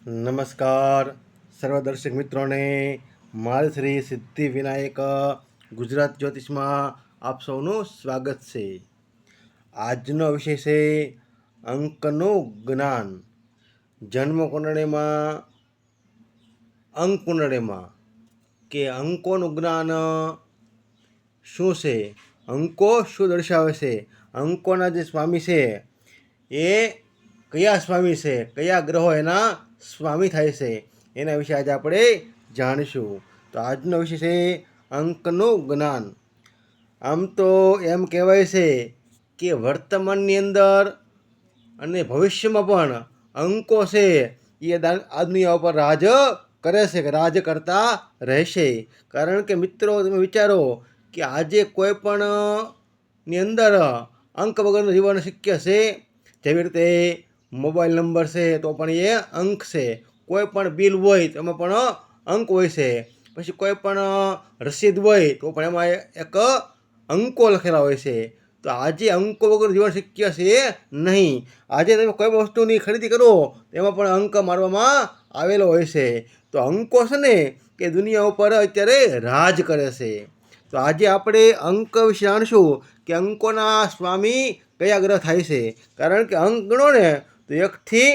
નમસ્કાર સર્વ દર્શક મિત્રોને મારી શ્રી સિદ્ધિ વિનાયક ગુજરાત જ્યોતિષમાં આપ સૌનું સ્વાગત છે. આજનો વિષય છે અંકનું જ્ઞાન. જન્મ કુંડળીમાં અંક કુંડળીમાં કે અંકોનું જ્ઞાન શું છે, અંકો શું દર્શાવે છે, અંકોના જે સ્વામી છે એ કયા સ્વામી છે, કયા ગ્રહો એના સ્વામી થાય છે, એના વિશે આજે આપણે જાણીશું. તો આજનો વિષય છે અંકનું જ્ઞાન. આમ તો એમ કહેવાય છે કે વર્તમાનની અંદર અને ભવિષ્યમાં પણ અંકો છે એ આ દુનિયા ઉપર રાજ કરે છે, કે રાજ કરતા રહેશે. કારણ કે મિત્રો, તમે વિચારો કે આજે કોઈ પણ ની અંદર અંક વગરનું જીવન શક્ય છે. જેવી રીતે મોબાઈલ નંબર છે તો પણ એ અંક છે, કોઈ પણ બિલ હોય તો એમાં પણ અંક હોય છે, પછી કોઈ પણ રસીદ હોય તો પણ એમાં એક અંકો લખેલા હોય છે. તો આજે અંકો વગર જીવન શક્ય છે નહીં. આજે તમે કોઈ પણ વસ્તુની ખરીદી કરો એમાં પણ અંક મારવામાં આવેલો હોય છે. તો અંકો છે ને કે દુનિયા ઉપર અત્યારે રાજ કરે છે. તો આજે આપણે અંક વિશે જાણશું કે અંકોના સ્વામી કયા ગ્રહ થાય છે. કારણ કે અંક ગણો ને તો 1 થી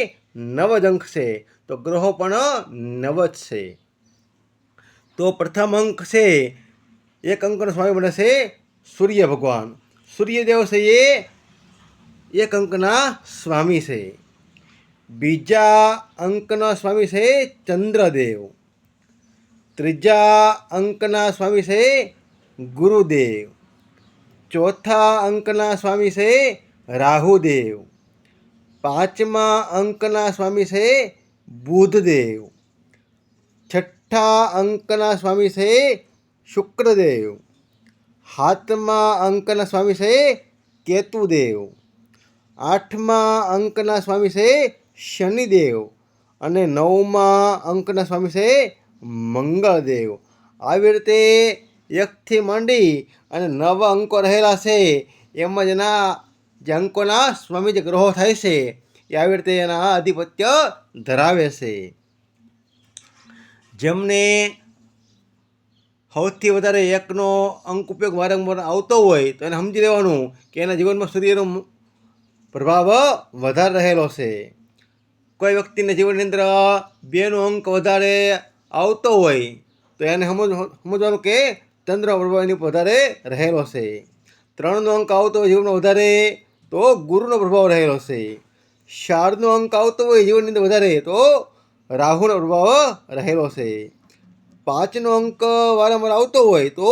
9 જ અંક છે, તો ગ્રહો પણ 9 જ છે. તો પ્રથમ અંક છે, એક અંકનો સ્વામી બને છે સૂર્ય ભગવાન. સૂર્યદેવ છે એ એક અંકના સ્વામી છે. બીજા અંકના સ્વામી છે ચંદ્રદેવ. ત્રીજા અંકના સ્વામી છે ગુરુદેવ. ચોથા અંકના સ્વામી છે રાહુદેવ. પાંચમા અંકના સ્વામી છે બુધદેવ. છઠ્ઠા અંકના સ્વામી છે શુક્રદેવ. સાતમા અંકના સ્વામી છે કેતુદેવ. આઠમા અંકના સ્વામી છે શનિદેવ. અને 9મા અંકના સ્વામી છે મંગળદેવ. આવી રીતે 1 થી માંડી અને 9 અંકો રહેલા છે. એમાં જ એના જે અંકોના સ્વામી જે ગ્રહો થાય છે એ આવી રીતે એના આધિપત્ય ધરાવે છે. જેમને સૌથી વધારે એકનો અંક ઉપયોગ વારંવાર આવતો હોય તો એને સમજી લેવાનું કે એના જીવનમાં સૂર્યનો પ્રભાવ વધારે રહેલો છે. કોઈ વ્યક્તિને જીવનની અંદર 2નો અંક વધારે આવતો હોય તો એને સમજવાનું કે ચંદ્ર પ્રભાવ એની ઉપર વધારે રહેલો છે. 3નો અંક આવતો હોય જીવનમાં વધારે તો ગુરુનો પ્રભાવ રહેલો છે. 4નો અંક આવતો હોય જીવનની અંદર વધારે તો રાહુનો પ્રભાવ રહેલો છે. 5નો અંક વારંવાર આવતો હોય તો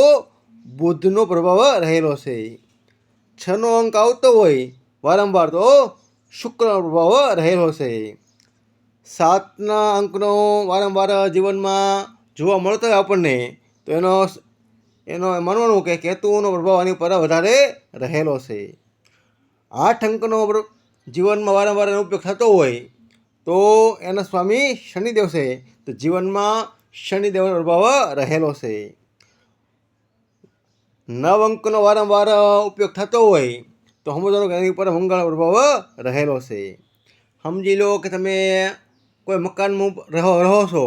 બુધનો પ્રભાવ રહેલો છે. 6નો અંક આવતો હોય વારંવાર તો શુક્રનો પ્રભાવ રહેલો છે. 7ના અંકનો વારંવાર જીવનમાં જોવા મળતો હોય આપણને તો એનો માનવાનું કે કેતુનો પ્રભાવ આની પર વધારે રહેલો છે. 8 અંકનો જીવનમાં વારંવાર એનો ઉપયોગ થતો હોય તો એના સ્વામી શનિદેવ છે. તો જીવનમાં શનિદેવનો પ્રભાવ રહેલો છે. 9 અંકનો વારંવાર ઉપયોગ થતો હોય તો સમજવાનું કે એની ઉપર મંગળનો પ્રભાવ રહેલો છે. સમજી લો કે તમે કોઈ મકાનમાં રહો છો,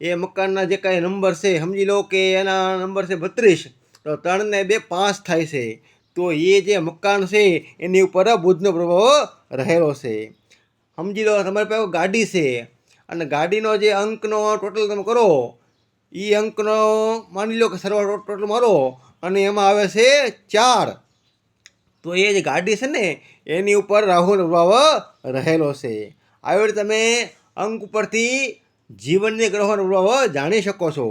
એ મકાનના જે કાંઈ નંબર છે, સમજી લો કે એના નંબર છે 32, તો 3 ને 2 5 થાય છે. તો એ જે મકાન છે એની ઉપર બુધનો પ્રભાવ રહેલો છે. સમજી લો તમારી પાસે ગાડી છે અને ગાડીનો જે અંકનો ટોટલ તમે કરો, એ અંકનો માની લો કે સરવાળો ટોટલ મારો અને એમાં આવે છે 4, તો એ જે ગાડી છે ને એની ઉપર રાહુનો પ્રભાવ રહેલો છે. આવી રીતે તમે અંક ઉપરથી જીવનની ગ્રહોનો પ્રભાવ જાણી શકો છો.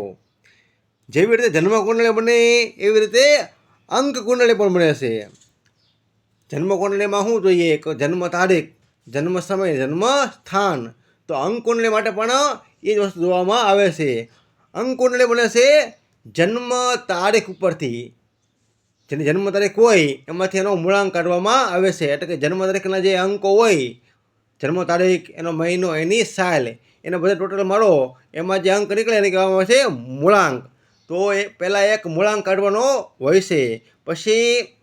જેવી રીતે જન્મ કુંડળી બને એવી રીતે અંક કુંડળી પણ બને છે. જન્મ કુંડળીમાં શું જોઈએ? જન્મ તારીખ, જન્મ સમય, જન્મ સ્થાન. તો અંક કુંડળી માટે પણ એ જ વસ્તુ જોવામાં આવે છે. અંક કુંડળી બને છે જન્મ તારીખ ઉપરથી. જેની જન્મ તારીખ હોય એમાંથી એનો મૂળાંક કાઢવામાં આવે છે. એટલે કે જન્મ તારીખના જે અંકો હોય, જન્મ તારીખ, એનો મહિનો, એની સાલ, એને બધા ટોટલ મારો, એમાં જે અંક નીકળે એને કહેવામાં આવે છે મૂળાંક. તો એ પહેલાં એક મૂળાંક કાઢવાનો હોય છે. પછી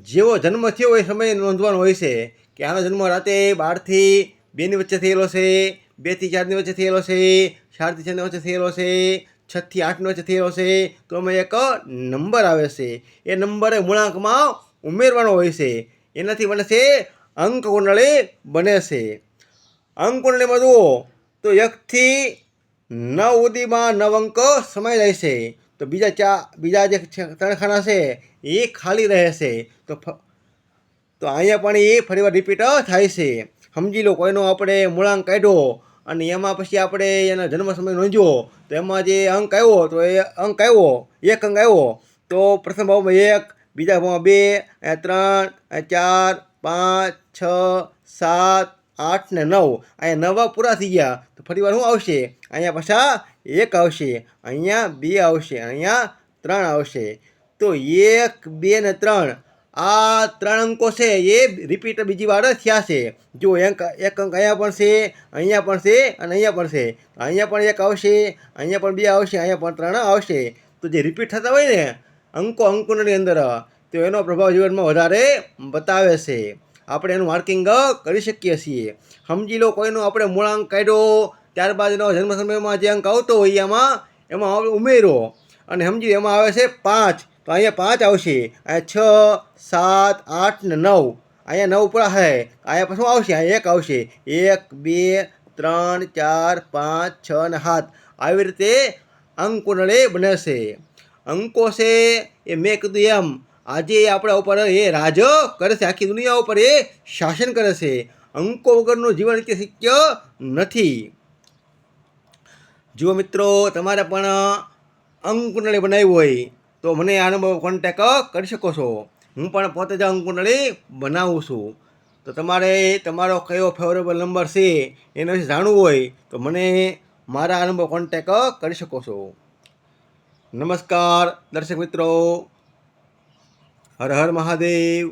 જેવો જન્મ થયો હોય એ સમય નોંધવાનો હોય છે કે આનો જન્મ રાતે 12 થી 2ની વચ્ચે થયેલો છે, 2 થી 4 ની વચ્ચે થયેલો છે, 4 થી 6 ની વચ્ચે થયેલો છે, 6 થી 8 ની વચ્ચે થયેલો છે, તો એમાં એક નંબર આવે છે. એ નંબર મૂળાંકમાં ઉમેરવાનો હોય છે. એનાથી બને છે અંક કુંડળી બને છે. અંક કુંડળીમાં જુઓ તો 1 થી 9 સુધીમાં 9 અંક સમાઈ જાય છે. તો બીજા જે 3 ખાના છે એ ખાલી રહે છે. તો અહીંયા પણ એ ફરીવાર રિપીટ થાય છે. સમજી લો કોઈનો આપણે મૂળાંક કાઢ્યો અને એમાં પછી આપણે એના જન્મ સમય નોંધ્યો, તો એમાં જે અંક આવ્યો તો એ અંક આવ્યો, એક અંક આવ્યો, તો પ્રથમ ભાવમાં 1, બીજા ભાવમાં 2, 3, 4, 5, 6, 7, 8 ને 9. અહીંયા 9 પૂરા થઈ ગયા. તો ફરીવાર શું આવશે? અહીંયા પાછા 1 આવશે, અહીંયા 2 આવશે, અહીંયા 3 આવશે. તો 1, 2 ને 3 આ 3 અંકો છે એ રિપીટ બીજી વાર થયા છે. જો એક અંક અહીંયા પણ છે, અહીંયા પણ છે અને અહીંયા પણ છે. અહીંયા પણ 1 આવશે, અહીંયા પણ 2 આવશે, અહીંયા પણ 3 આવશે. તો જે રિપીટ થતા હોય ને અંકોની અંદર, તો એનો પ્રભાવ જીવનમાં વધારે બતાવે છે. આપણે એનું માર્કિંગ કરી શકીએ છીએ. સમજી લો કોઈનો આપણે મૂળાંક કાઢ્યો, ત્યારબાદ એનો જન્મ સમયમાં જે અંક આવતો હોય એમાં ઉમેરો અને સમજી એમાં આવે છે 5, તો અહીંયા 5 આવશે, અહીંયા 6, 7, 8 ને 9. અહીંયા 9 પૂરા થાય, અહીંયા પછી શું આવશે? અહીંયા 1 આવશે, 1, 2, 3, 4, 5, 6 અને 7. આવી રીતે અંક કુંડળી બને છે. અંકો છે એ મેં કીધું એમ આજે આપણા ઉપર એ રાજ કરે છે, આખી દુનિયા ઉપર એ શાસન કરે છે. અંકો વગરનું જીવન રીતે શક્ય નથી. જો મિત્રો તમારે પણ અંક કુંડળી બનાવી હોય તો મને આ નંબર કોન્ટેક કરી શકો છો. હું પણ પોતે જ અંક કુંડળી બનાવું છું. તો તમારે તમારો કયો ફેવરેબલ નંબર છે એના વિશે જાણવું હોય તો મને મારા આ નંબર કોન્ટેક કરી શકો છો. નમસ્કાર દર્શક મિત્રો, હર હર મહાદેવ.